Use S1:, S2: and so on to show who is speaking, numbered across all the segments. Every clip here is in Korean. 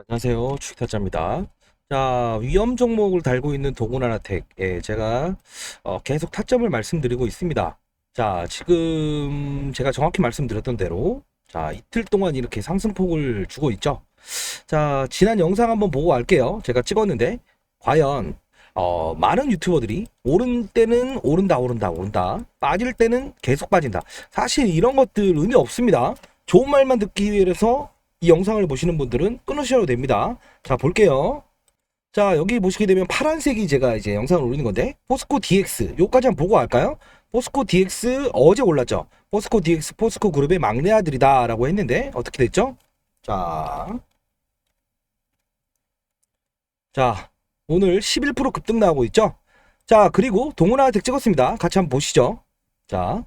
S1: 안녕하세요. 주식타짜입니다. 자, 위험 종목을 달고 있는 동훈하나텍. 예, 제가 계속 타점을 말씀드리고 있습니다. 자, 지금 제가 정확히 말씀드렸던 대로 자, 이틀 동안 이렇게 상승폭을 주고 있죠. 자, 지난 영상 한번 보고 갈게요. 제가 찍었는데 과연 많은 유튜버들이 오른 때는 오른다, 빠질 때는 계속 빠진다. 사실 이런 것들 의미 없습니다. 좋은 말만 듣기 위해서 이 영상을 보시는 분들은 끊으셔도 됩니다. 자, 볼게요. 자, 여기 보시게 되면 파란색이 제가 이제 영상을 올리는 건데, 포스코 DX, 요까지 한번 보고 갈까요? 포스코 DX 어제 올랐죠? 포스코 DX, 포스코 그룹의 막내 아들이다 라고 했는데, 어떻게 됐죠? 자, 오늘 11% 급등 나오고 있죠? 자, 그리고 동훈아텍 찍었습니다. 같이 한번 보시죠. 자,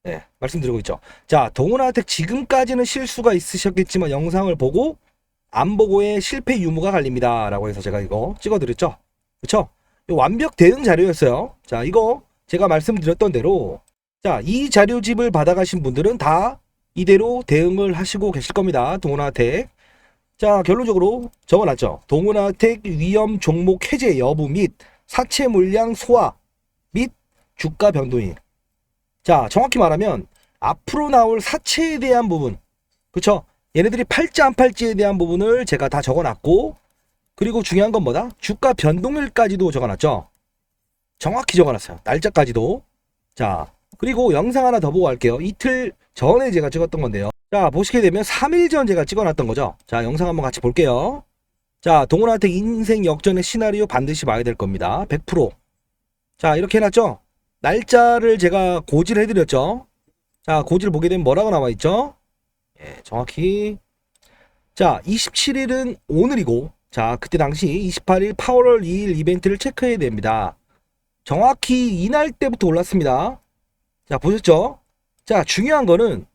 S1: 네, 말씀드리고 있죠. 자, 동훈아텍 지금까지는 실수가 있으셨겠지만 영상을 보고 안 보고의 실패 유무가 갈립니다 라고 해서 제가 이거 찍어드렸죠. 그쵸? 완벽 대응 자료였어요. 자, 이거 제가 말씀드렸던 대로 자, 이 자료집을 받아가신 분들은 다 이대로 대응을 하시고 계실 겁니다. 동훈아텍. 자, 결론적으로 적어놨죠. 동훈아텍 위험 종목 해제 여부 및 사채 물량 소화 및 주가 변동이. 자, 정확히 말하면 앞으로 나올 사채에 대한 부분, 그쵸? 얘네들이 팔지 안 팔지에 대한 부분을 제가 다 적어놨고, 그리고 중요한 건 뭐다? 주가 변동일까지도 적어놨죠. 정확히 적어놨어요. 날짜까지도. 자, 그리고 영상 하나 더 보고 갈게요. 이틀 전에 제가 찍었던 건데요. 자, 보시게 되면 3일 전 제가 찍어놨던 거죠. 자, 영상 한번 같이 볼게요. 자, 동훈아텍 인생 역전의 시나리오 반드시 봐야 될 겁니다. 100%. 자, 이렇게 해놨죠. 날짜를 제가 고지를 해드렸죠. 자, 고지를 보게 되면 뭐라고 나와있죠? 예, 정확히. 자, 27일은 오늘이고, 자, 그때 당시 28일 파월 2일 이벤트를 체크해야 됩니다. 정확히 이날 때부터 올랐습니다. 자, 보셨죠? 자, 중요한 거는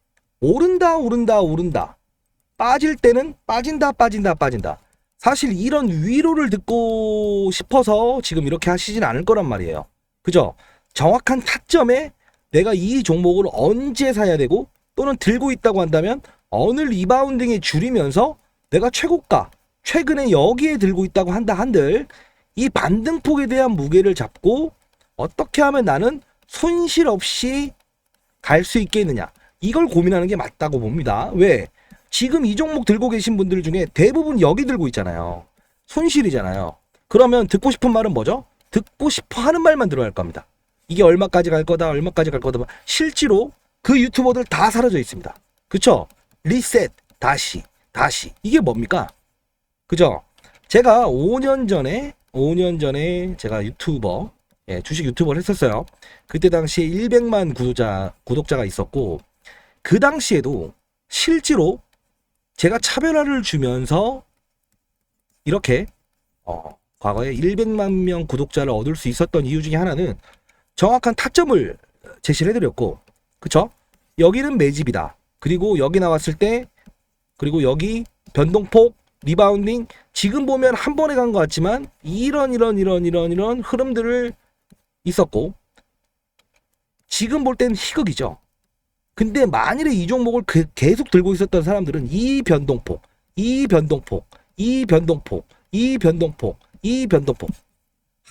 S1: 오른다. 빠질 때는 빠진다. 사실 이런 위로를 듣고 싶어서 지금 이렇게 하시진 않을 거란 말이에요. 그죠? 정확한 타점에 내가 이 종목을 언제 사야 되고 또는 들고 있다고 한다면 어느 리바운딩에 줄이면서 내가 최고가 최근에 여기에 들고 있다고 한다 한들 이 반등폭에 대한 무게를 잡고 어떻게 하면 나는 손실 없이 갈 수 있겠느냐, 이걸 고민하는 게 맞다고 봅니다. 왜? 지금 이 종목 들고 계신 분들 중에 대부분 여기 들고 있잖아요. 손실이잖아요. 그러면 듣고 싶은 말은 뭐죠? 듣고 싶어 하는 말만 들어야 할 겁니다. 이게 얼마까지 갈 거다, 실제로 그 유튜버들 다 사라져 있습니다. 그쵸? 리셋, 다시. 이게 뭡니까? 그죠? 제가 5년 전에 제가 유튜버, 주식 유튜버를 했었어요. 그때 당시에 100만 구독자가 있었고, 그 당시에도 실제로 제가 차별화를 주면서 이렇게, 과거에 100만 명 구독자를 얻을 수 있었던 이유 중에 하나는 정확한 타점을 제시를 해드렸고, 그쵸? 여기는 매집이다. 그리고 여기 나왔을 때, 그리고 여기 변동폭, 리바운딩, 지금 보면 한 번에 간 것 같지만 이런 흐름들을 있었고, 지금 볼 때는 희극이죠. 근데 만일에 이 종목을 계속 들고 있었던 사람들은 이 변동폭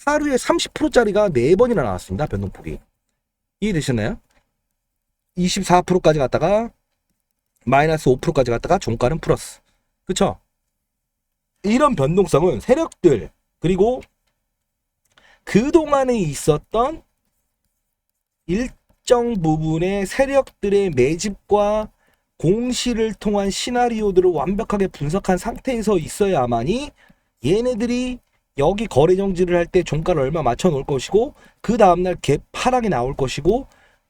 S1: 하루에 30%짜리가 4번이나 나왔습니다. 변동폭이. 이해되셨나요? 24%까지 갔다가 마이너스 5%까지 갔다가 종가는 플러스. 그쵸? 이런 변동성은 세력들, 그리고 그동안에 있었던 일정 부분의 세력들의 매집과 공시를 통한 시나리오들을 완벽하게 분석한 상태에서 있어야만이 얘네들이 여기 거래 정지를 할 때 종가를 얼마 맞춰 놓을 것이고, 그 다음날 갭 하락이 나올 것이고,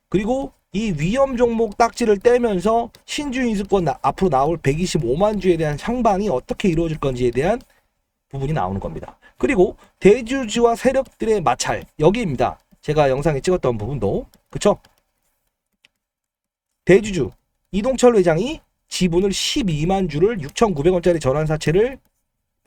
S1: 그리고 이 위험 종목 딱지를 떼면서 신주 인수권 앞으로 나올 125만 주에 대한 향방이 어떻게 이루어질 건지에 대한 부분이 나오는 겁니다. 그리고 대주주와 세력들의 마찰, 여기입니다. 제가 영상에 찍었던 부분도. 그쵸? 대주주 이동철 회장이 지분을 12만 주를 6,900원짜리 전환사채를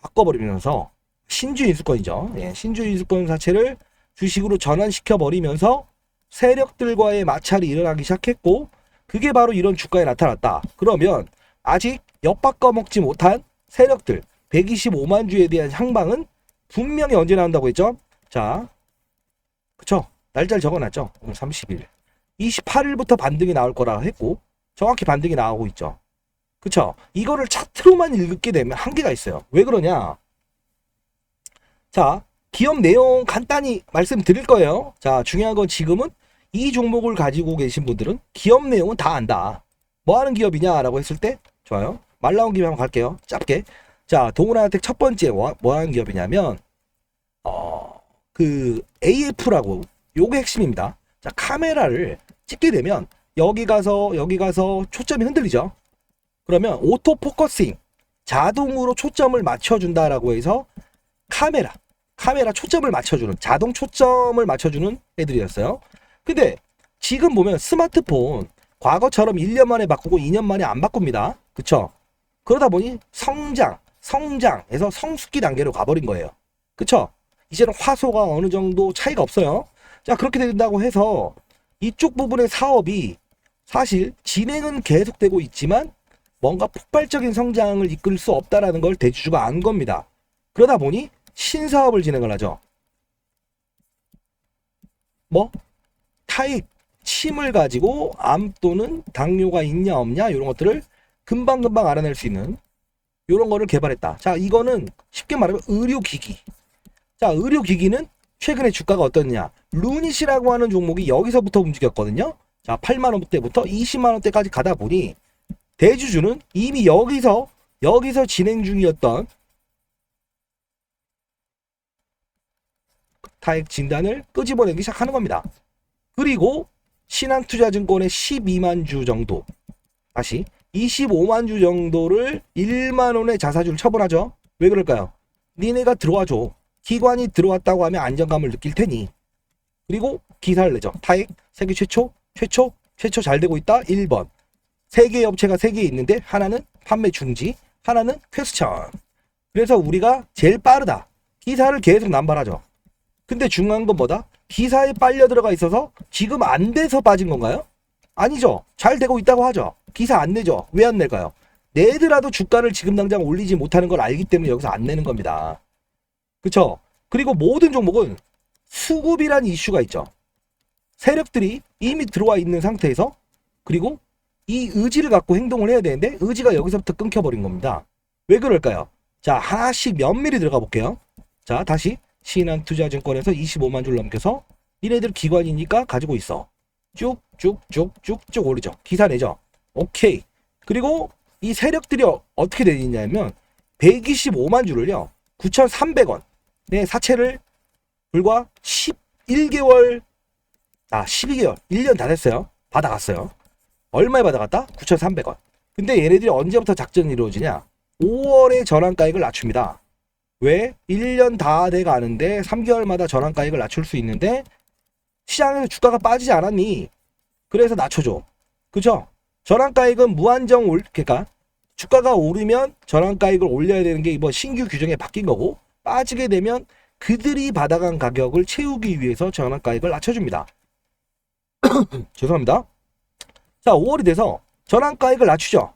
S1: 바꿔버리면서 신주인수권이죠. 신주인수권 사채를 주식으로 전환시켜버리면서 세력들과의 마찰이 일어나기 시작했고, 그게 바로 이런 주가에 나타났다. 그러면 아직 엿바꿔 먹지 못한 세력들 125만 주에 대한 향방은 분명히 언제 나온다고 했죠? 자, 그쵸? 날짜를 적어놨죠? 오늘 30일. 28일부터 반등이 나올 거라 했고 정확히 반등이 나오고 있죠. 그쵸? 이거를 차트로만 읽게 되면 한계가 있어요. 왜 그러냐? 자, 기업 내용 간단히 말씀드릴 거예요. 자, 중요한 건 지금은 이 종목을 가지고 계신 분들은 기업 내용은 다 안다. 뭐 하는 기업이냐라고 했을 때 좋아요. 말 나온 김에 한번 갈게요. 짧게. 자, 동원하텍 첫 번째 뭐 하는 기업이냐면 그 AF라고 요게 핵심입니다. 자, 카메라를 찍게 되면 여기 가서 초점이 흔들리죠. 그러면 오토 포커싱 자동으로 초점을 맞춰준다라고 해서 카메라 초점을 맞춰주는 자동 초점을 맞춰주는 애들이었어요. 근데 지금 보면 스마트폰 과거처럼 1년 만에 바꾸고 2년 만에 안 바꿉니다. 그쵸? 그러다 보니 성장에서 성숙기 단계로 가버린 거예요. 그쵸? 이제는 화소가 어느 정도 차이가 없어요. 자, 그렇게 된다고 해서 이쪽 부분의 사업이 사실 진행은 계속되고 있지만 뭔가 폭발적인 성장을 이끌 수 없다라는 걸 대주주가 안 겁니다. 그러다 보니 신사업을 진행을 하죠. 뭐? 타입, 침을 가지고 암 또는 당뇨가 있냐 없냐 이런 것들을 금방금방 알아낼 수 있는 이런 거를 개발했다. 자, 이거는 쉽게 말하면 의료기기. 자, 의료기기는 최근에 주가가 어떻냐? 루닛이라고 하는 종목이 여기서부터 움직였거든요. 자, 8만원대부터 20만원대까지 가다 보니 대주주는 이미 여기서 진행 중이었던 타액 진단을 끄집어내기 시작하는 겁니다. 그리고 신한투자증권의 12만 주 정도, 다시 25만 주 정도를 1만 원의 자사주를 처분하죠. 왜 그럴까요? 니네가 들어와줘. 기관이 들어왔다고 하면 안정감을 느낄 테니. 그리고 기사를 내죠. 타액 세계 최초 잘 되고 있다. 1번. 세 개의 업체가 3개 있는데 하나는 판매 중지, 하나는 퀘스천. 그래서 우리가 제일 빠르다. 기사를 계속 남발하죠. 근데 중요한 건 뭐다? 기사에 빨려 들어가 있어서 지금 안 돼서 빠진 건가요? 아니죠. 잘 되고 있다고 하죠. 기사 안 내죠. 왜 안 낼까요? 내더라도 주가를 지금 당장 올리지 못하는 걸 알기 때문에 여기서 안 내는 겁니다. 그쵸? 그리고 모든 종목은 수급이란 이슈가 있죠. 세력들이 이미 들어와 있는 상태에서 그리고 이 의지를 갖고 행동을 해야 되는데 의지가 여기서부터 끊겨버린 겁니다. 왜 그럴까요? 자, 하나씩 면밀히 들어가 볼게요. 자, 다시 신한투자증권에서 25만 주를 넘겨서 이네들 기관이니까 가지고 있어. 쭉쭉쭉쭉쭉 오르죠. 기사 내죠. 오케이. 그리고 이 세력들이 어떻게 되냐면 125만 주를요 9,300원 네, 사채를 불과 11개월 12개월 1년 다 됐어요. 받아갔어요. 얼마에 받아갔다? 9,300원. 근데 얘네들이 언제부터 작전이 이루어지냐? 5월에 전환가액을 낮춥니다. 왜? 1년 다 돼가는데 3개월마다 전환가액을 낮출 수 있는데 시장에서 주가가 빠지지 않았니? 그래서 낮춰줘. 그죠? 전환가액은 무한정 그러니까 주가가 오르면 전환가액을 올려야 되는 게 이번 신규 규정에 바뀐 거고 빠지게 되면 그들이 받아간 가격을 채우기 위해서 전환가액을 낮춰줍니다. 죄송합니다. 자, 5월이 돼서 전환가액을 낮추죠.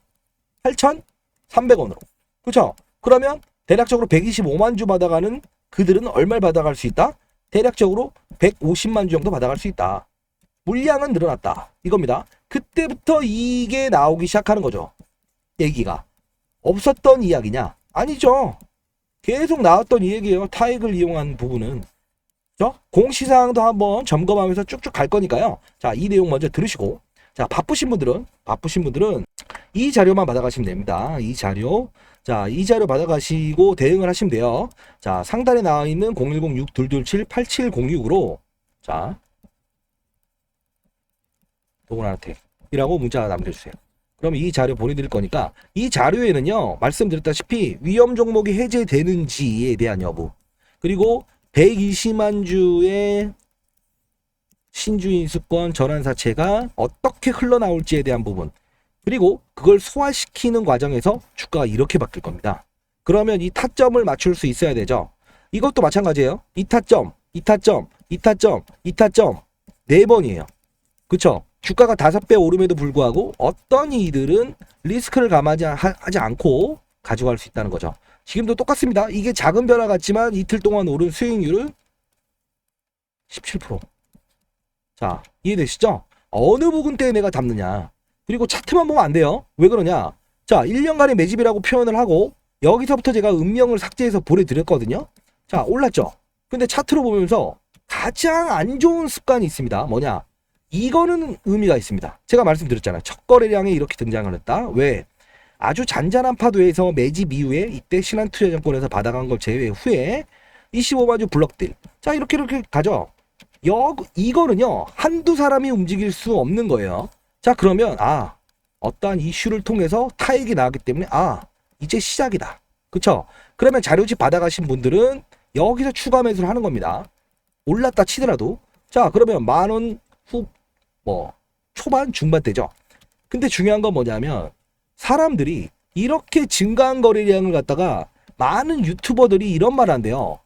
S1: 8,300원으로. 그쵸? 그러면 대략적으로 125만 주 받아가는 그들은 얼마를 받아갈 수 있다? 대략적으로 150만 주 정도 받아갈 수 있다. 물량은 늘어났다. 이겁니다. 그때부터 이게 나오기 시작하는 거죠. 얘기가. 없었던 이야기냐? 아니죠. 계속 나왔던 이 얘기예요. 타액을 이용한 부분은. 공시사항도 한번 점검하면서 쭉쭉 갈 거니까요. 자, 이 내용 먼저 들으시고. 자, 바쁘신 분들은 이 자료만 받아가시면 됩니다. 이 자료. 자, 이 자료 받아가시고 대응을 하시면 돼요. 자, 상단에 나와 있는 010-6227-8706으로 자, 동원하텍이라고 문자 남겨주세요. 그럼 이 자료 보내드릴 거니까 이 자료에는요, 말씀드렸다시피 위험 종목이 해제되는지에 대한 여부, 그리고 120만 주의 신주인수권 전환사채가 어떻게 흘러나올지에 대한 부분, 그리고 그걸 소화시키는 과정에서 주가가 이렇게 바뀔 겁니다. 그러면 이 타점을 맞출 수 있어야 되죠. 이것도 마찬가지예요. 이 타점 4번이에요. 그쵸? 주가가 5배 오름에도 불구하고 어떤 이들은 리스크를 하지 않고 가져갈 수 있다는 거죠. 지금도 똑같습니다. 이게 작은 변화 같지만 이틀 동안 오른 수익률은 17%. 자, 이해되시죠? 어느 부분 때에 내가 잡느냐. 그리고 차트만 보면 안 돼요. 왜 그러냐? 자, 1년간의 매집이라고 표현을 하고 여기서부터 제가 음명을 삭제해서 보내드렸거든요. 자, 올랐죠? 근데 차트로 보면서 가장 안 좋은 습관이 있습니다. 뭐냐? 이거는 의미가 있습니다. 제가 말씀드렸잖아요. 첫 거래량이 이렇게 등장을 했다. 왜? 아주 잔잔한 파도에서 매집 이후에 이때 신한투자증권에서 받아간 걸 제외 후에 25만 주 블럭딜. 자, 이렇게 가죠. 이거는요, 한두 사람이 움직일 수 없는 거예요. 자, 그러면 어떠한 이슈를 통해서 타익이 나왔기 때문에 이제 시작이다. 그쵸? 그러면 자료집 받아가신 분들은 여기서 추가 매수를 하는 겁니다. 올랐다 치더라도. 자, 그러면 10,000원 후 초반 중반대죠. 근데 중요한 건 뭐냐면 사람들이 이렇게 증가한 거래량을 갖다가 많은 유튜버들이 이런 말 한대요.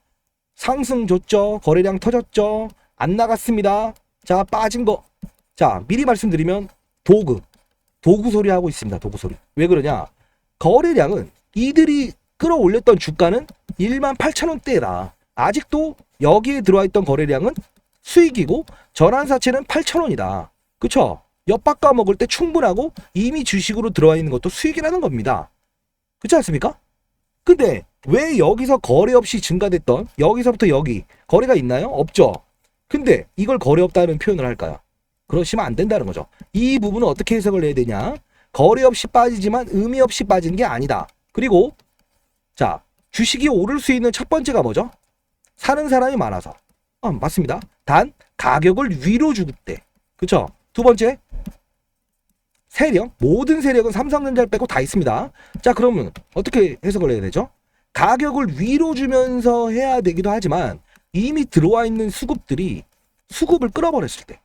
S1: 상승 줬죠. 거래량 터졌죠. 안 나갔습니다. 자, 빠진 거. 자, 미리 말씀드리면 도구 소리 하고 있습니다. 도구 소리. 왜 그러냐? 거래량은 이들이 끌어올렸던 주가는 18,000원대다. 아직도 여기에 들어와 있던 거래량은 수익이고 전환사채는 8,000원이다. 그쵸? 엿바꿔 먹을 때 충분하고 이미 주식으로 들어와 있는 것도 수익이라는 겁니다. 그렇지 않습니까? 근데 왜 여기서 거래 없이 증가됐던 여기서부터 여기 거래가 있나요? 없죠. 근데 이걸 거래 없다는 표현을 할까요? 그러시면 안 된다는 거죠. 이 부분은 어떻게 해석을 해야 되냐? 거래 없이 빠지지만 의미 없이 빠진 게 아니다. 그리고 자, 주식이 오를 수 있는 첫 번째가 뭐죠? 사는 사람이 많아서. 맞습니다. 단 가격을 위로 줄 때. 그쵸? 두 번째, 세력. 모든 세력은 삼성전자를 빼고 다 있습니다. 자, 그러면 어떻게 해석을 해야 되죠? 가격을 위로 주면서 해야 되기도 하지만 이미 들어와 있는 수급들이 수급을 끌어버렸을 때.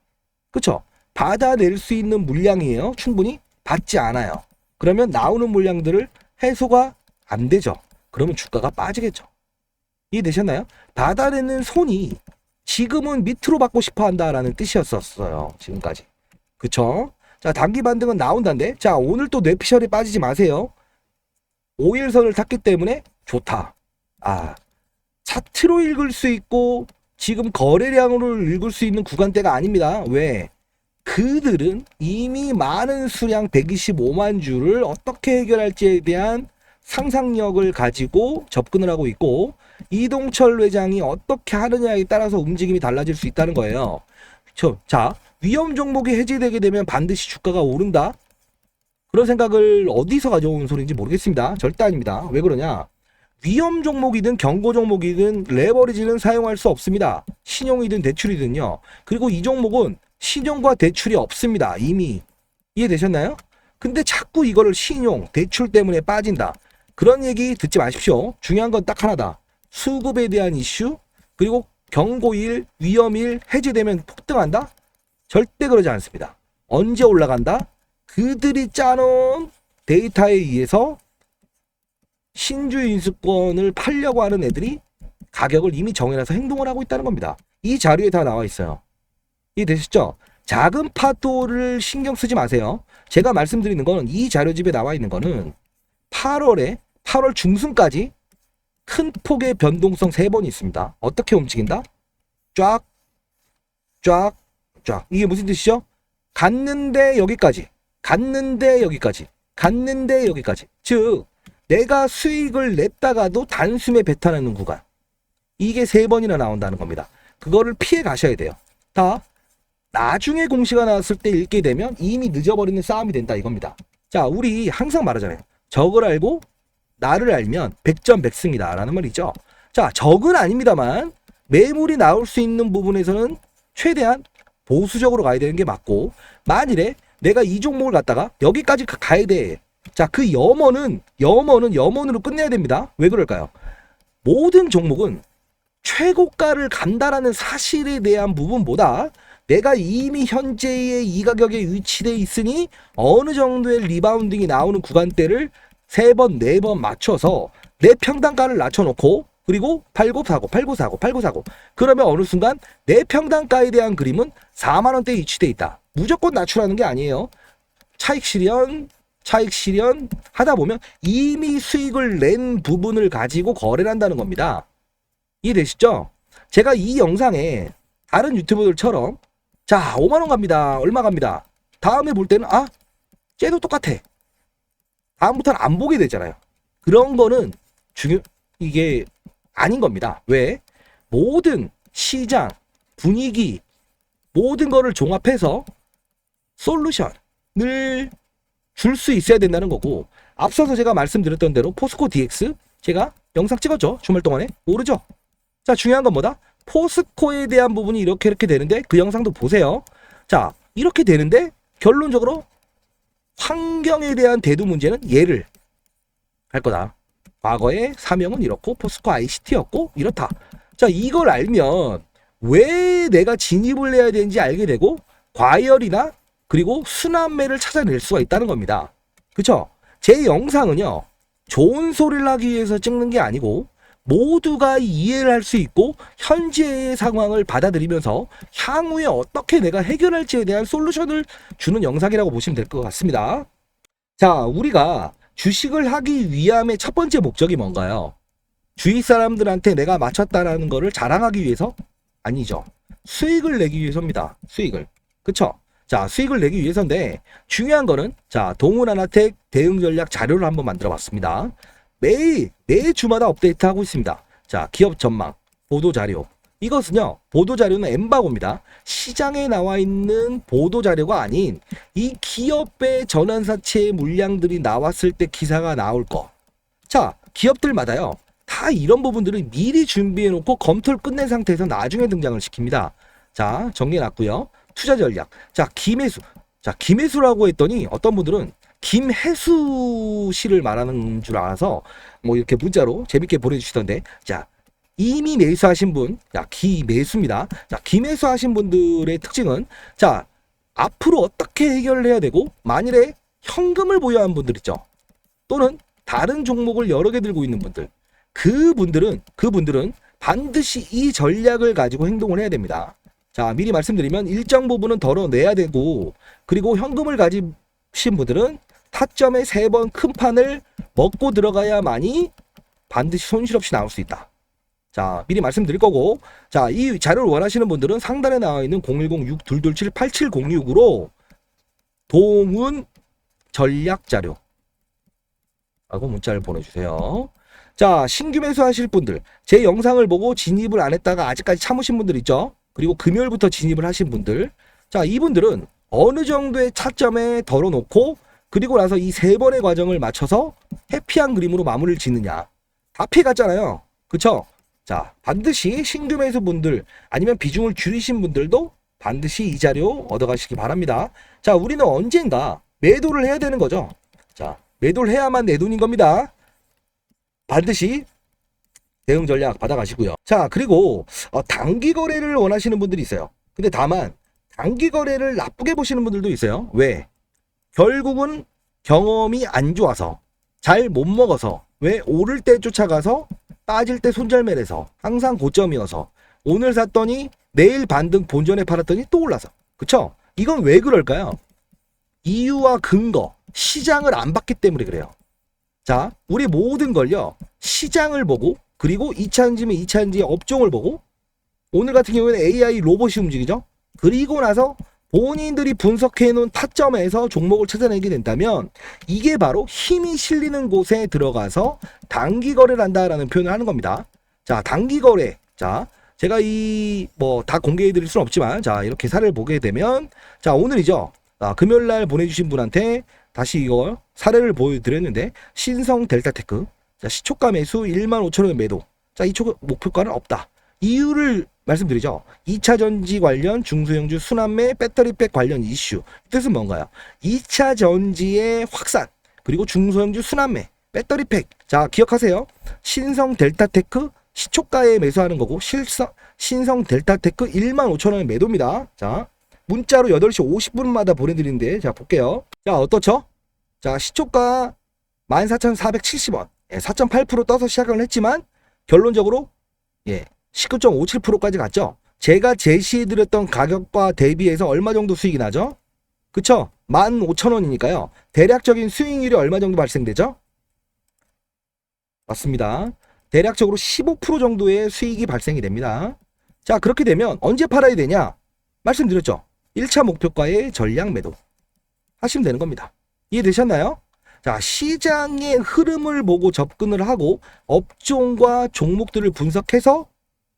S1: 그쵸? 받아낼 수 있는 물량이에요. 충분히 받지 않아요. 그러면 나오는 물량들을 해소가 안 되죠. 그러면 주가가 빠지겠죠. 이해되셨나요? 받아내는 손이 지금은 밑으로 받고 싶어 한다라는 뜻이었었어요. 지금까지. 그쵸? 자, 단기 반등은 나온다는데, 자, 오늘 또 뇌피셜에 빠지지 마세요. 5일선을 탔기 때문에 좋다. 차트로 읽을 수 있고 지금 거래량으로 읽을 수 있는 구간대가 아닙니다. 왜? 그들은 이미 많은 수량 125만 주를 어떻게 해결할지에 대한 상상력을 가지고 접근을 하고 있고, 이동철 회장이 어떻게 하느냐에 따라서 움직임이 달라질 수 있다는 거예요. 자, 위험 종목이 해제되게 되면 반드시 주가가 오른다? 그런 생각을 어디서 가져온 소리인지 모르겠습니다. 절대 아닙니다. 왜 그러냐? 위험 종목이든 경고 종목이든 레버리지는 사용할 수 없습니다. 신용이든 대출이든요. 그리고 이 종목은 신용과 대출이 없습니다. 이미. 이해되셨나요? 근데 자꾸 이거를 신용, 대출 때문에 빠진다. 그런 얘기 듣지 마십시오. 중요한 건 딱 하나다. 수급에 대한 이슈, 그리고 경고일, 위험일, 해제되면 폭등한다? 절대 그러지 않습니다. 언제 올라간다? 그들이 짜놓은 데이터에 의해서 신주 인수권을 팔려고 하는 애들이 가격을 이미 정해놔서 행동을 하고 있다는 겁니다. 이 자료에 다 나와 있어요. 이해되셨죠? 작은 파도를 신경 쓰지 마세요. 제가 말씀드리는 거는 이 자료집에 나와 있는 거는 8월 중순까지 큰 폭의 변동성 3번이 있습니다. 어떻게 움직인다? 쫙. 이게 무슨 뜻이죠? 갔는데 여기까지. 즉, 내가 수익을 냈다가도 단숨에 배탈나는 구간. 이게 3번이나 나온다는 겁니다. 그거를 피해 가셔야 돼요. 다 나중에 공시가 나왔을 때 읽게 되면 이미 늦어버리는 싸움이 된다 이겁니다. 자, 우리 항상 말하잖아요. 적을 알고 나를 알면 백전백승이다 라는 말이죠. 자, 적은 아닙니다만 매물이 나올 수 있는 부분에서는 최대한 보수적으로 가야 되는 게 맞고, 만일에 내가 이 종목을 갖다가 여기까지 가야 돼. 자, 그 염원으로 끝내야 됩니다. 왜 그럴까요? 모든 종목은 최고가를 간다라는 사실에 대한 부분보다 내가 이미 현재의 이 가격에 위치돼 있으니 어느 정도의 리바운딩이 나오는 구간대를 3번, 4번 맞춰서 내 평단가를 낮춰놓고, 그리고 팔고 사고. 그러면 어느 순간 내 평단가에 대한 그림은 4만원대에 위치돼 있다. 무조건 낮추라는 게 아니에요. 차익 실현 하다 보면 이미 수익을 낸 부분을 가지고 거래를 한다는 겁니다. 이해되시죠? 제가 이 영상에 다른 유튜버들처럼 자 5만원 갑니다, 얼마 갑니다, 다음에 볼 때는 쟤도 똑같아, 다음부터는 안 보게 되잖아요. 그런 거는 이게 아닌 겁니다. 왜? 모든 시장 분위기 모든 거를 종합해서 솔루션을 줄 수 있어야 된다는 거고, 앞서서 제가 말씀드렸던 대로 포스코 DX 제가 영상 찍었죠. 주말 동안에. 모르죠? 자, 중요한 건 뭐다? 포스코에 대한 부분이 이렇게 되는데 그 영상도 보세요. 자, 이렇게 되는데 결론적으로 환경에 대한 대두 문제는 얘를 할 거다. 과거에 사명은 이렇고 포스코 ICT였고 이렇다. 자, 이걸 알면 왜 내가 진입을 해야 되는지 알게 되고 과열이나 그리고 순환매를 찾아낼 수가 있다는 겁니다. 그쵸? 제 영상은요, 좋은 소리를 하기 위해서 찍는 게 아니고 모두가 이해를 할 수 있고 현재의 상황을 받아들이면서 향후에 어떻게 내가 해결할지에 대한 솔루션을 주는 영상이라고 보시면 될 것 같습니다. 자, 우리가 주식을 하기 위함의 첫 번째 목적이 뭔가요? 주위 사람들한테 내가 맞췄다라는 거를 자랑하기 위해서? 아니죠. 수익을 내기 위해서입니다. 수익을. 그쵸? 자, 수익을 내기 위해서인데 중요한 거는 자, 동훈하나텍 대응 전략 자료를 한번 만들어 봤습니다. 매주마다 업데이트하고 있습니다. 자, 기업 전망, 보도 자료. 이것은요, 보도 자료는 엠바고입니다. 시장에 나와 있는 보도 자료가 아닌 이 기업의 전환사채 물량들이 나왔을 때 기사가 나올 거. 자, 기업들마다요, 다 이런 부분들을 미리 준비해 놓고 검토를 끝낸 상태에서 나중에 등장을 시킵니다. 자, 정리해 놨고요. 투자 전략. 자, 김혜수. 자, 김혜수라고 했더니 어떤 분들은 김혜수 씨를 말하는 줄 알아서 뭐 이렇게 문자로 재밌게 보내주시던데, 자, 이미 매수하신 분, 자, 기매수입니다. 자, 기매수하신 분들의 특징은, 자, 앞으로 어떻게 해결을 해야 되고, 만일에 현금을 보유한 분들 있죠. 또는 다른 종목을 여러 개 들고 있는 분들, 그분들은 반드시 이 전략을 가지고 행동을 해야 됩니다. 자, 미리 말씀드리면 일정 부분은 덜어내야 되고, 그리고 현금을 가지신 분들은 타점에 3번 큰 판을 먹고 들어가야만이 반드시 손실 없이 나올 수 있다. 자, 미리 말씀드릴 거고, 자, 이 자료를 원하시는 분들은 상단에 나와 있는 010-6227-8706으로 동훈 전략 자료 라고 문자를 보내주세요. 자, 신규 매수하실 분들, 제 영상을 보고 진입을 안 했다가 아직까지 참으신 분들 있죠. 그리고 금요일부터 진입을 하신 분들, 자, 이분들은 어느 정도의 차점에 덜어놓고 그리고 나서 이 3번의 과정을 맞춰서 해피한 그림으로 마무리를 짓느냐. 다 피해갔잖아요. 그쵸? 자, 반드시 신규 매수 분들 아니면 비중을 줄이신 분들도 반드시 이 자료 얻어가시기 바랍니다. 자, 우리는 언젠가 매도를 해야 되는 거죠. 자, 매도를 해야만 내 돈인 겁니다. 반드시 대응 전략 받아가시고요. 자, 그리고 단기 거래를 원하시는 분들이 있어요. 근데 다만 단기 거래를 나쁘게 보시는 분들도 있어요. 왜? 결국은 경험이 안 좋아서, 잘 못 먹어서, 왜? 오를 때 쫓아가서 빠질 때 손절매해서 항상 고점이어서 오늘 샀더니 내일 반등 본전에 팔았더니 또 올라서. 그쵸? 이건 왜 그럴까요? 이유와 근거, 시장을 안 봤기 때문에 그래요. 자, 우리 모든 걸요, 시장을 보고 그리고 2차전지면 2차전지의 업종을 보고, 오늘 같은 경우에는 AI 로봇이 움직이죠. 그리고 나서 본인들이 분석해 놓은 타점에서 종목을 찾아내게 된다면 이게 바로 힘이 실리는 곳에 들어가서 단기 거래를 한다라는 표현을 하는 겁니다. 자, 단기 거래. 자, 제가 다 공개해 드릴 수는 없지만, 자, 이렇게 사례를 보게 되면, 자, 오늘이죠. 금요일 날 보내주신 분한테 다시 이거 사례를 보여드렸는데, 신성 델타테크. 자, 시초가 매수 15,000원 매도. 자, 이 목표가는 없다. 이유를 말씀드리죠. 2차 전지 관련 중소형주 순환매 배터리팩 관련 이슈. 이 뜻은 뭔가요? 2차 전지의 확산, 그리고 중소형주 순환매 배터리팩. 자, 기억하세요. 신성 델타테크 시초가에 매수하는 거고, 신성 델타테크 15,000원에 매도입니다. 자, 문자로 8시 50분마다 보내드리는데, 자, 볼게요. 자, 어떻죠? 자, 시초가 14,470원. 4.8% 떠서 시작을 했지만 결론적으로 19.57%까지 갔죠. 제가 제시해드렸던 가격과 대비해서 얼마 정도 수익이 나죠? 그쵸? 15,000원이니까요. 대략적인 수익률이 얼마 정도 발생되죠? 맞습니다. 대략적으로 15% 정도의 수익이 발생이 됩니다. 자, 그렇게 되면 언제 팔아야 되냐? 말씀드렸죠. 1차 목표가의 전량 매도 하시면 되는 겁니다. 이해되셨나요? 자, 시장의 흐름을 보고 접근을 하고 업종과 종목들을 분석해서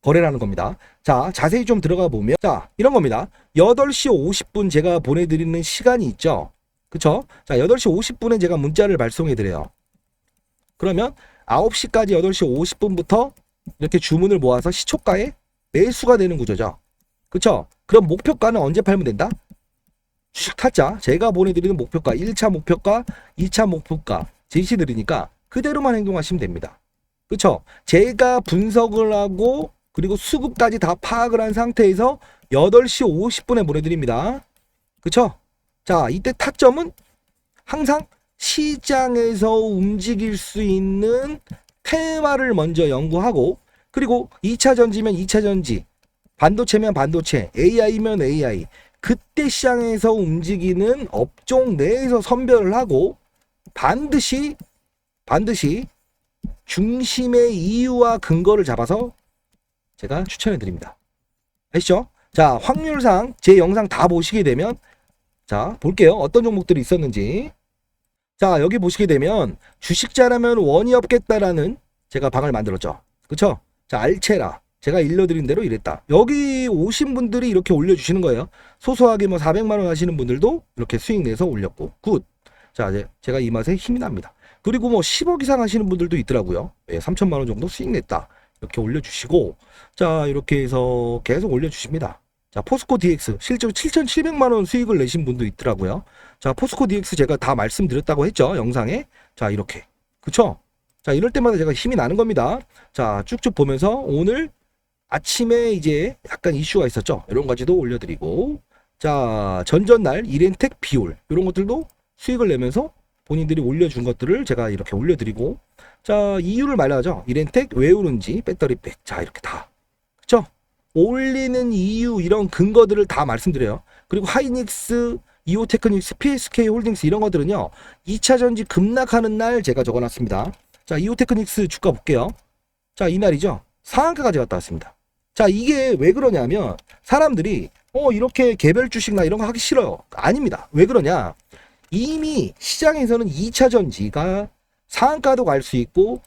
S1: 거래를 하는 겁니다. 자, 자세히 좀 들어가 보면, 자, 이런 겁니다. 8시 50분 제가 보내드리는 시간이 있죠. 그쵸? 자, 8시 50분에 제가 문자를 발송해 드려요. 그러면 9시까지 8시 50분부터 이렇게 주문을 모아서 시초가에 매수가 되는 구조죠. 그쵸? 그럼 목표가는 언제 팔면 된다? 주식 타짜 제가 보내드리는 목표가 1차 목표가 2차 목표가 제시 드리니까 그대로만 행동하시면 됩니다. 그쵸? 제가 분석을 하고 그리고 수급까지 다 파악을 한 상태에서 8시 50분에 보내드립니다. 그쵸? 자, 이때 타점은 항상 시장에서 움직일 수 있는 테마를 먼저 연구하고 그리고 2차 전지면 2차 전지, 반도체면 반도체, AI면 AI 그때 시장에서 움직이는 업종 내에서 선별을 하고 반드시 중심의 이유와 근거를 잡아서 제가 추천해 드립니다. 아시죠? 자, 확률상 제 영상 다 보시게 되면 자, 볼게요. 어떤 종목들이 있었는지. 자, 여기 보시게 되면 주식 잘하면 원이 없겠다라는 제가 방을 만들었죠. 그쵸? 자, 알체라. 제가 일러드린 대로 이랬다. 여기 오신 분들이 이렇게 올려주시는 거예요. 소소하게 뭐 400만원 하시는 분들도 이렇게 수익 내서 올렸고. 굿. 자, 제가 이 맛에 힘이 납니다. 그리고 뭐 10억 이상 하시는 분들도 있더라고요. 네, 3천만원 정도 수익 냈다. 이렇게 올려주시고. 자, 이렇게 해서 계속 올려주십니다. 자, 포스코 DX 실제로 7,700만원 수익을 내신 분도 있더라고요. 자, 포스코 DX 제가 다 말씀드렸다고 했죠, 영상에. 자, 이렇게. 그쵸? 자, 이럴 때마다 제가 힘이 나는 겁니다. 자, 쭉쭉 보면서 오늘 아침에 이제 약간 이슈가 있었죠. 이런 가지도 올려드리고. 자, 전전날 이렌텍 비올 이런 것들도 수익을 내면서 본인들이 올려준 것들을 제가 이렇게 올려드리고. 자, 이유를 말하죠. 이렌텍 왜 오른지 배터리백. 자, 이렇게 다. 그쵸? 올리는 이유 이런 근거들을 다 말씀드려요. 그리고 하이닉스, 이오테크닉스, PSK 홀딩스 이런 것들은요 2차 전지 급락하는 날 제가 적어놨습니다. 자, 이오테크닉스 주가 볼게요. 자, 이날이죠. 상한가까지 갔다 왔습니다. 자, 이게 왜 그러냐면 사람들이 이렇게 개별 주식나 이런 거 하기 싫어요. 아닙니다. 왜 그러냐? 이미 시장에서는 2차 전지가 상한가도 갈 수 있고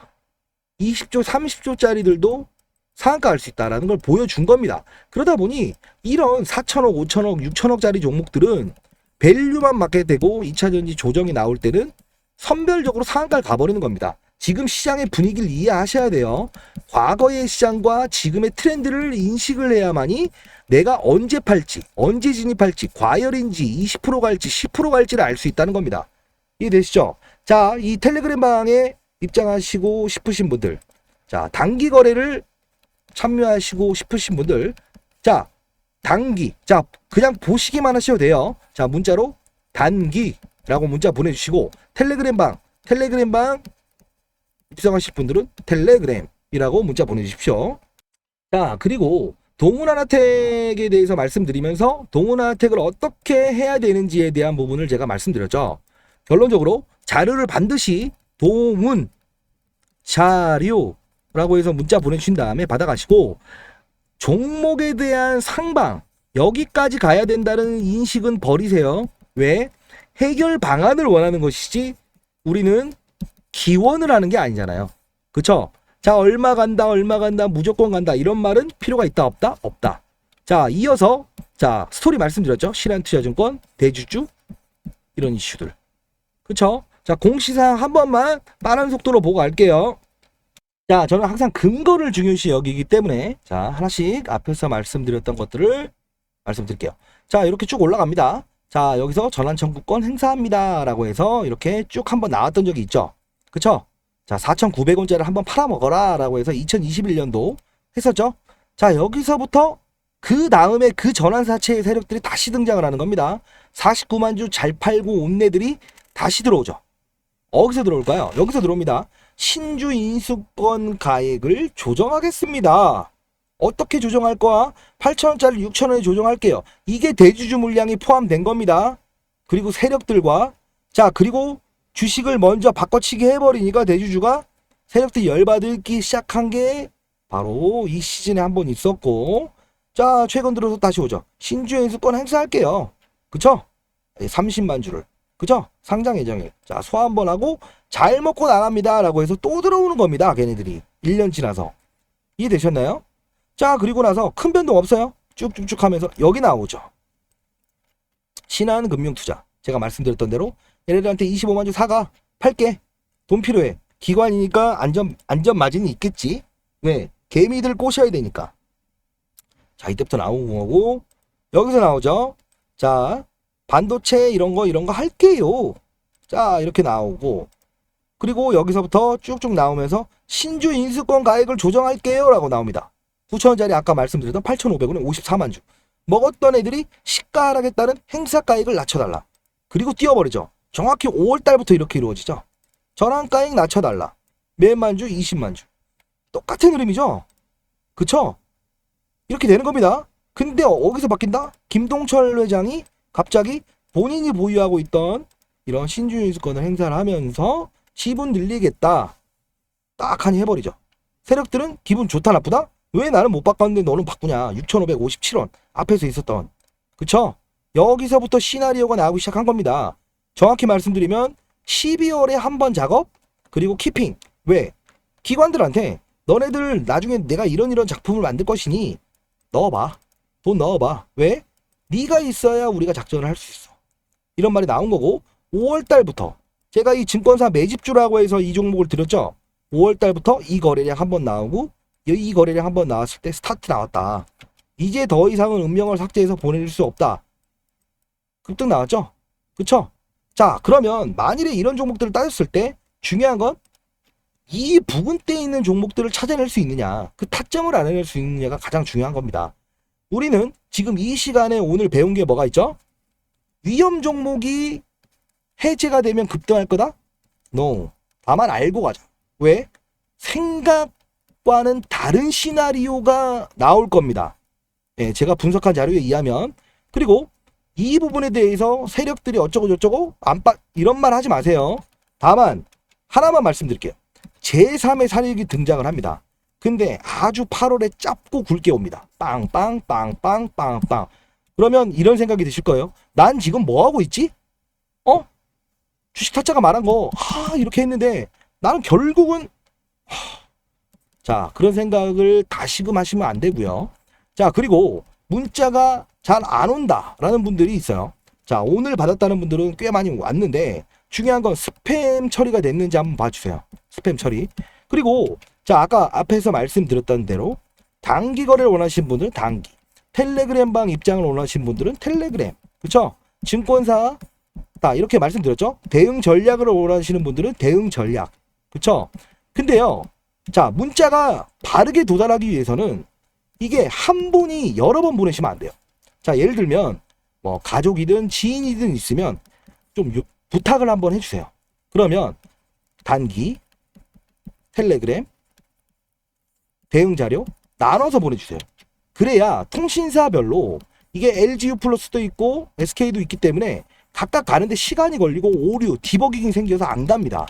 S1: 20조, 30조짜리들도 상한가 할 수 있다라는 걸 보여준 겁니다. 그러다 보니 이런 4천억, 5천억, 6천억짜리 종목들은 밸류만 맞게 되고 2차 전지 조정이 나올 때는 선별적으로 상한가를 가버리는 겁니다. 지금 시장의 분위기를 이해하셔야 돼요. 과거의 시장과 지금의 트렌드를 인식을 해야만이 내가 언제 팔지, 언제 진입할지, 과열인지 20% 갈지 10% 갈지를 알 수 있다는 겁니다. 이해되시죠? 자, 이 텔레그램 방에 입장하시고 싶으신 분들, 자, 단기 거래를 참여하시고 싶으신 분들, 자, 단기, 자, 그냥 보시기만 하셔도 돼요. 자, 문자로 단기라고 문자 보내주시고 텔레그램 방 입성하실 분들은 텔레그램이라고 문자 보내주십시오. 자, 그리고 동훈하나텍에 대해서 말씀드리면서 동훈하나텍을 어떻게 해야 되는지에 대한 부분을 제가 말씀드렸죠. 결론적으로 자료를 반드시 동훈 자료라고 해서 문자 보내주신 다음에 받아가시고 종목에 대한 상방 여기까지 가야 된다는 인식은 버리세요. 왜? 해결 방안을 원하는 것이지 우리는 기원을 하는 게 아니잖아요. 그쵸? 자, 얼마 간다 무조건 간다 이런 말은 필요가 있다 없다? 없다. 자, 이어서 자, 스토리 말씀드렸죠. 신한투자증권 대주주 이런 이슈들. 그쵸? 자, 공시사항 한 번만 빠른 속도로 보고 갈게요. 자, 저는 항상 근거를 중요시 여기기 때문에 자, 하나씩 앞에서 말씀드렸던 것들을 말씀드릴게요. 자, 이렇게 쭉 올라갑니다. 자, 여기서 전환 청구권 행사합니다 라고 해서 이렇게 쭉 한번 나왔던 적이 있죠. 그쵸? 자, 4,900원짜리를 한번 팔아먹어라 라고 해서 2021년도 했었죠. 자, 여기서부터 그 다음에 그 전환사채의 세력들이 다시 등장을 하는 겁니다. 49만 주 잘 팔고 온 애들이 다시 들어오죠. 어디서 들어올까요? 여기서 들어옵니다. 신주 인수권 가액을 조정하겠습니다. 어떻게 조정할 거야? 8,000원짜리 6,000원에 조정할게요. 이게 대주주 물량이 포함된 겁니다. 그리고 세력들과 자 그리고 주식을 먼저 바꿔치기 해버리니까 대주주가 세력들이 열받기 시작한 게 바로 이 시즌에 한번 있었고 자 최근 들어서 다시 오죠. 신주 인수권 행사할게요. 그쵸? 30만 주를 그죠? 상장 예정일 자 소화 한번 하고 잘 먹고 나갑니다 라고 해서 또 들어오는 겁니다. 걔네들이 1년 지나서 이해되셨나요? 자 그리고 나서 큰 변동 없어요. 쭉쭉쭉 하면서 여기 나오죠. 신한금융투자 제가 말씀드렸던 대로 얘네들한테 25만 주 사가 팔게 돈 필요해 기관이니까 안전 마진이 있겠지 왜 개미들 꼬셔야 되니까 자 이때부터 나오는 거고 여기서 나오죠. 자 반도체 이런 거 할게요. 자 이렇게 나오고 그리고 여기서부터 쭉쭉 나오면서 신주 인수권 가액을 조정할게요 라고 나옵니다. 9,000원짜리 아까 말씀드렸던 8,500원에 54만 주 먹었던 애들이 시가 하락했다는 행사 가액을 낮춰달라. 그리고 띄워버리죠. 정확히 5월달부터 이렇게 이루어지죠. 전환 가액 낮춰달라. 몇만 주 20만 주 똑같은 흐름이죠. 그쵸? 이렇게 되는 겁니다. 근데 어디서 바뀐다? 김동철 회장이 갑자기 본인이 보유하고 있던 이런 신주인수권을 행사를 하면서 지분 늘리겠다 딱 하니 해버리죠. 세력들은 기분 좋다 나쁘다? 왜 나는 못 바꿨는데 너는 바꾸냐. 6,557원 앞에서 있었던 그쵸? 여기서부터 시나리오가 나오기 시작한 겁니다. 정확히 말씀드리면 12월에 한 번 작업 그리고 키핑 왜? 기관들한테 너네들 나중에 내가 이런 작품을 만들 것이니 넣어봐. 돈 넣어봐. 왜? 네가 있어야 우리가 작전을 할 수 있어. 이런 말이 나온 거고 5월달부터 제가 이 증권사 매집주라고 해서 이 종목을 드렸죠. 5월달부터 이 거래량 한번 나오고 이 거래량 한번 나왔을 때 스타트 나왔다. 이제 더 이상은 음명을 삭제해서 보내줄 수 없다. 급등 나왔죠. 그쵸? 자 그러면 만일에 이런 종목들을 따졌을 때 중요한 건 이 부근대에 있는 종목들을 찾아낼 수 있느냐 그 타점을 알아낼 수 있느냐가 가장 중요한 겁니다. 우리는 지금 이 시간에 오늘 배운 게 뭐가 있죠? 위험 종목이 해제가 되면 급등할 거다? No. 다만 알고 가자. 왜? 생각과는 다른 시나리오가 나올 겁니다. 예, 제가 분석한 자료에 의하면. 그리고 이 부분에 대해서 세력들이 어쩌고 저쩌고 이런 말 하지 마세요. 다만 하나만 말씀드릴게요. 제3의 사력이 등장을 합니다. 근데 아주 8월에 짧고 굵게 옵니다. 빵빵빵빵빵빵. 그러면 이런 생각이 드실 거예요. 난 지금 뭐 하고 있지? 주식 타짜가 말한 거 이렇게 했는데 나는 결국은 자 그런 생각을 다시금 하시면 안 되고요. 자 그리고 문자가 잘 안 온다라는 분들이 있어요. 자 오늘 받았다는 분들은 꽤 많이 왔는데 중요한 건 스팸 처리가 됐는지 한번 봐주세요. 스팸 처리. 그리고 자 아까 앞에서 말씀드렸던 대로 단기 거래를 원하시는 분들은 단기, 텔레그램방 입장을 원하시는 분들은 텔레그램, 그쵸? 증권사 다 이렇게 말씀드렸죠. 대응 전략을 원하시는 분들은 대응 전략, 그쵸? 근데요 자 문자가 바르게 도달하기 위해서는 이게 한 분이 여러 번 보내시면 안 돼요. 자 예를 들면 뭐 가족이든 지인이든 있으면 좀 부탁을 한번 해주세요. 그러면 단기, 텔레그램, 대응 자료 나눠서 보내주세요. 그래야 통신사별로 이게 LGU 플러스도 있고 SK도 있기 때문에 각각 가는데 시간이 걸리고 오류, 디버깅이 생겨서 안 갑니다.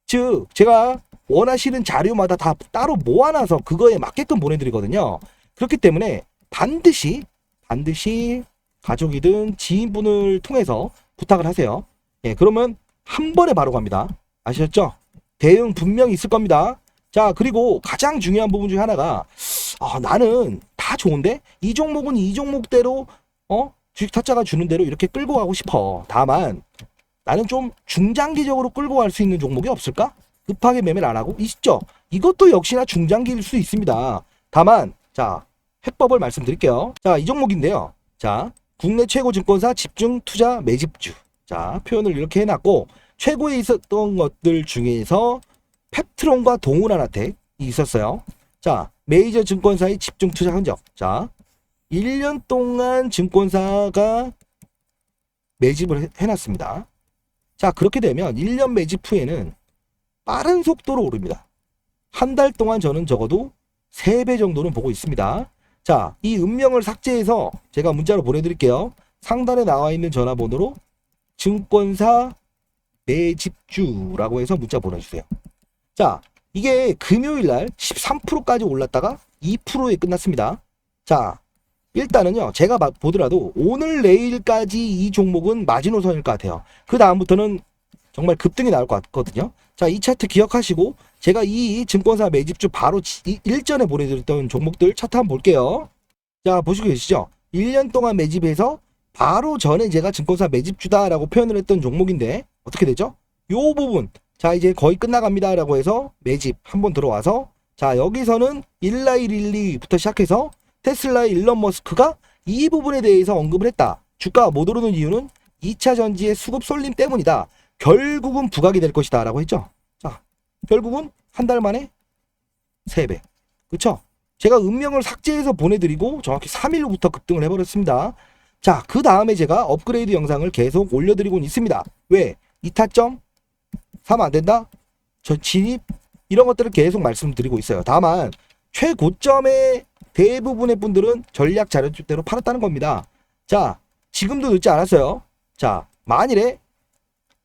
S1: 즉 제가 원하시는 자료마다 다 따로 모아놔서 그거에 맞게끔 보내드리거든요. 그렇기 때문에 반드시 가족이든 지인분을 통해서 부탁을 하세요. 예, 그러면 한 번에 바로 갑니다. 아시셨죠? 대응 분명히 있을 겁니다. 자 그리고 가장 중요한 부분 중에 하나가 나는 다 좋은데 이 종목은 이 종목대로 주식 타짜가 주는 대로 이렇게 끌고 가고 싶어. 다만 나는 좀 중장기적으로 끌고 갈 수 있는 종목이 없을까? 급하게 매매를 안 하고 있죠. 이것도 역시나 중장기일 수 있습니다. 다만 자 해법을 말씀드릴게요. 자 이 종목인데요. 자 국내 최고 증권사 집중 투자 매집주. 자 표현을 이렇게 해놨고 최고에 있었던 것들 중에서 펩트론과 동훈아나텍이 있었어요. 자 메이저 증권사의 집중 투자 흔적. 자 1년 동안 증권사가 매집을 해놨습니다. 자 그렇게 되면 1년 매집 후에는 빠른 속도로 오릅니다. 한 달 동안 저는 적어도 3배 정도는 보고 있습니다. 자, 이 음명을 삭제해서 제가 문자로 보내드릴게요. 상단에 나와 있는 전화번호로 증권사 매집주라고 해서 문자 보내주세요. 자, 이게 금요일날 13%까지 올랐다가 2%에 끝났습니다. 자, 일단은요, 제가 보더라도 오늘 내일까지 이 종목은 마지노선일 것 같아요. 그 다음부터는 정말 급등이 나올 것 같거든요. 자, 이 차트 기억하시고 제가 이 증권사 매집주 바로 일전에 보내드렸던 종목들 차트 한번 볼게요. 자, 보시고 계시죠? 1년 동안 매집해서 바로 전에 제가 증권사 매집주다라고 표현을 했던 종목인데 어떻게 되죠? 요 부분, 자, 이제 거의 끝나갑니다 라고 해서 매집 한번 들어와서, 자, 여기서는 일라일일리부터 시작해서 테슬라의 일론 머스크가 이 부분에 대해서 언급을 했다. 주가가 못 오르는 이유는 2차 전지의 수급 쏠림 때문이다. 결국은 부각이 될 것이다 라고 했죠. 자, 결국은 한 달 만에 3배. 그쵸? 제가 음명을 삭제해서 보내드리고 정확히 3일 후부터 급등을 해버렸습니다. 자, 그 다음에 제가 업그레이드 영상을 계속 올려드리고 있습니다. 왜? 이타점 사면 안 된다? 저 진입? 이런 것들을 계속 말씀드리고 있어요. 다만 최고점의 대부분의 분들은 전략 자료대로 팔았다는 겁니다. 자, 지금도 늦지 않았어요. 자, 만일에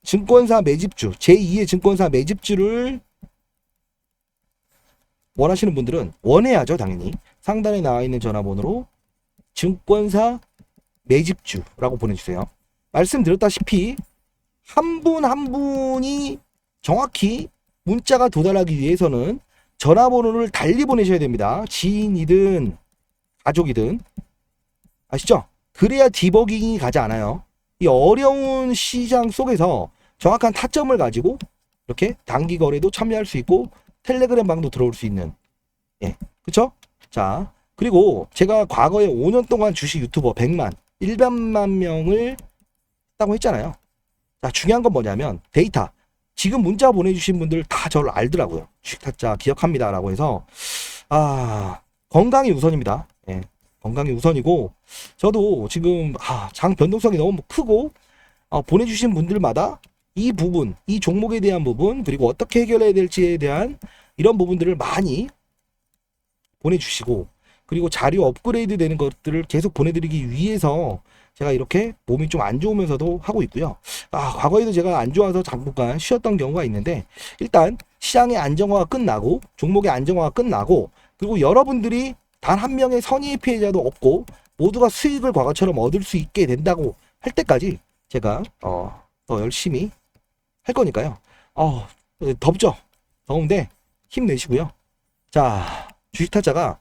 S1: 증권사 매집주, 제2의 증권사 매집주를 원하시는 분들은 원해야죠, 당연히. 상단에 나와 있는 전화번호로 증권사 매집주라고 보내주세요. 말씀드렸다시피 한 분 한 분이 정확히 문자가 도달하기 위해서는 전화번호를 달리 보내셔야 됩니다. 지인이든 가족이든. 아시죠? 그래야 디버깅이 가지 않아요. 이 어려운 시장 속에서 정확한 타점을 가지고 이렇게 단기 거래도 참여할 수 있고 텔레그램 방도 들어올 수 있는, 예, 그쵸? 자, 그리고 제가 과거에 5년 동안 주식 유튜버 100만 명을 했다고 했잖아요. 자, 중요한 건 뭐냐면 데이터. 지금 문자 보내주신 분들 다 저를 알더라고요. 주식타짜 기억합니다 라고 해서, 건강이 우선입니다. 예, 건강이 우선이고, 저도 지금 장 변동성이 너무 크고, 보내주신 분들마다 이 부분, 이 종목에 대한 부분, 그리고 어떻게 해결해야 될지에 대한 이런 부분들을 많이 보내주시고, 그리고 자료 업그레이드 되는 것들을 계속 보내드리기 위해서 제가 이렇게 몸이 좀 안 좋으면서도 하고 있고요. 과거에도 제가 안 좋아서 잠깐 쉬었던 경우가 있는데, 일단 시장의 안정화가 끝나고 종목의 안정화가 끝나고, 그리고 여러분들이 단 한 명의 선의의 피해자도 없고 모두가 수익을 과거처럼 얻을 수 있게 된다고 할 때까지 제가 더 열심히 할 거니까요. 덥죠? 더운데 힘내시고요. 자, 주식 타짜가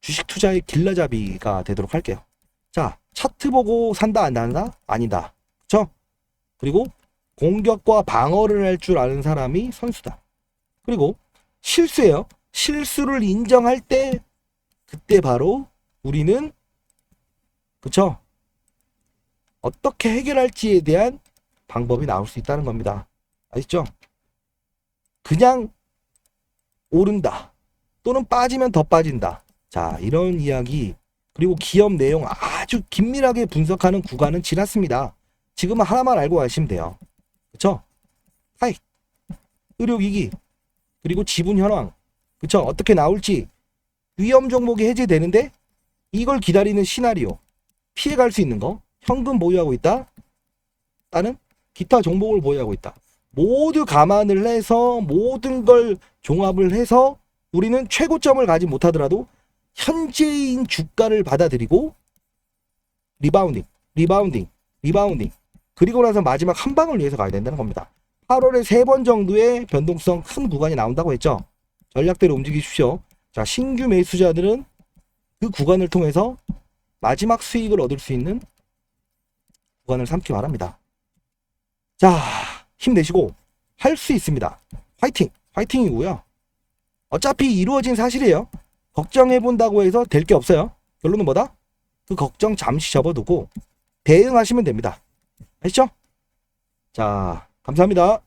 S1: 주식 투자의 길라잡이가 되도록 할게요. 자, 차트 보고 산다 안 산다? 아니다. 그쵸? 그리고 공격과 방어를 할 줄 아는 사람이 선수다. 그리고 실수예요. 실수를 인정할 때 그때 바로 우리는, 그쵸? 어떻게 해결할지에 대한 방법이 나올 수 있다는 겁니다. 아시죠? 그냥 오른다 또는 빠지면 더 빠진다. 자, 이런 이야기, 그리고 기업 내용 아주 긴밀하게 분석하는 구간은 지났습니다. 지금은 하나만 알고 가시면 돼요. 그쵸? 하이, 의료기기, 그리고 지분 현황, 그쵸? 어떻게 나올지, 위험 종목이 해제되는데 이걸 기다리는 시나리오, 피해갈 수 있는 거, 현금 보유하고 있다, 다른 기타 종목을 보유하고 있다, 모두 감안을 해서 모든 걸 종합을 해서 우리는 최고점을 가지 못하더라도 현재인 주가를 받아들이고 리바운딩, 그리고 나서 마지막 한 방을 위해서 가야 된다는 겁니다. 8월에 3번 정도의 변동성 큰 구간이 나온다고 했죠. 전략대로 움직이십시오. 자, 신규 매수자들은 그 구간을 통해서 마지막 수익을 얻을 수 있는 구간을 삼기 바랍니다. 자, 힘내시고 할 수 있습니다. 화이팅! 화이팅이고요. 어차피 이루어진 사실이에요. 걱정해본다고 해서 될 게 없어요. 결론은 뭐다? 그 걱정 잠시 접어두고 대응하시면 됩니다. 아시죠? 자, 감사합니다.